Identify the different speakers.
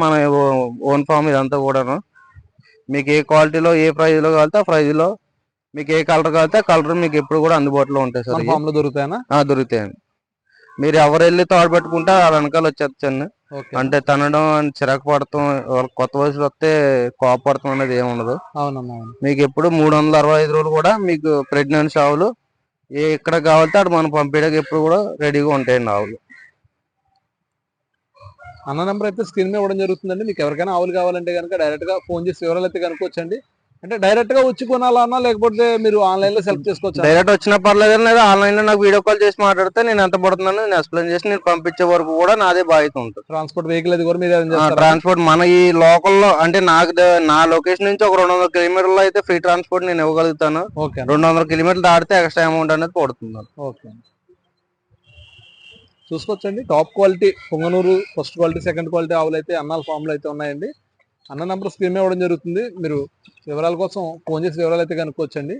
Speaker 1: మన own form ఇదంతా కూడాను. మీకు ఏ క్వాలిటీలో ఏ ప్రైజ్లో కావాలితే ఆ ప్రైజ్లో, మీకు ఏ కలర్ కావాలితే ఆ కలర్ మీకు ఎప్పుడు కూడా అందుబాటులో ఉంటాయి సార్.
Speaker 2: ఫామ్ లో దొరుకుతాయనా?
Speaker 1: దొరుకుతాయండి. మీరు ఎవరు వెళ్ళి తోడు పెట్టుకుంటే ఆ వెనకాల వచ్చేచ్చండి. అంటే తనడం చిరాకు పడతాం, కొత్త వయసులో వస్తే కోపడతాం అనేది ఏమి ఉండదు. మీకు ఎప్పుడు 365 రోజులు కూడా మీకు ప్రెగ్నెన్సీ ఆవులు ఎక్కడ కావాలితే అక్కడ మనం పంపించడానికి ఎప్పుడు కూడా రెడీగా ఉంటాయండి ఆవులు.
Speaker 2: అన్న నెంబర్ అయితే స్క్రీన్ మీద ఇవ్వడం జరుగుతుందండి. మీకు ఎవరికైనా ఆవులు కావాలంటే కనుక డైరెక్ట్ గా ఫోన్ చేసి వివరాలు అయితే కనుక్కోవచ్చండి. అంటే డైరెక్ట్ గా వచ్చి కొనాలన్నా లేకపోతే మీరు ఆన్లైన్ లో సెలెక్ట్ చేసుకోవచ్చు?
Speaker 1: డైరెక్ట్ వచ్చినా పర్లేదు, లేదా ఆన్లైన్ లో నాకు వీడియో కాల్ చేసి మాట్లాడితే నేను ఎంత పడుతున్నాను నేను ఎక్స్ప్లెయిన్ చేసి నేను పంపించే వరకు కూడా నాదే బాధ్యత ఉంటుంది.
Speaker 2: ట్రాన్స్పోర్ట్ వెహికల్ అది కూడా మీరు
Speaker 1: ట్రాన్స్పోర్ట్ మన ఈ లోకల్లో అంటే నా లొకేషన్ నుంచి ఒక 200 కిలోమీటర్లో అయితే ఫ్రీ ట్రాన్స్పోర్ట్ నేను ఇవ్వగలుగుతాను. 200 కిలోమీటర్లు దాటితే ఎక్స్ట్రా అమౌంట్ అనేది పడుతుంది.
Speaker 2: చూసుకోవచ్చండి. Top quality Punganur first quality second quality ఆవులు అయితే అన్నాల ఫామ్ లో అయితే ఉన్నాయండి. అన్న నంబర్ స్క్రీన్ మీద ఇవ్వడం జరుగుతుంది. మీరు వివరాల కోసం ఫోన్ చేసి వివరాలు అయితే కనుక్కోవచ్చండి.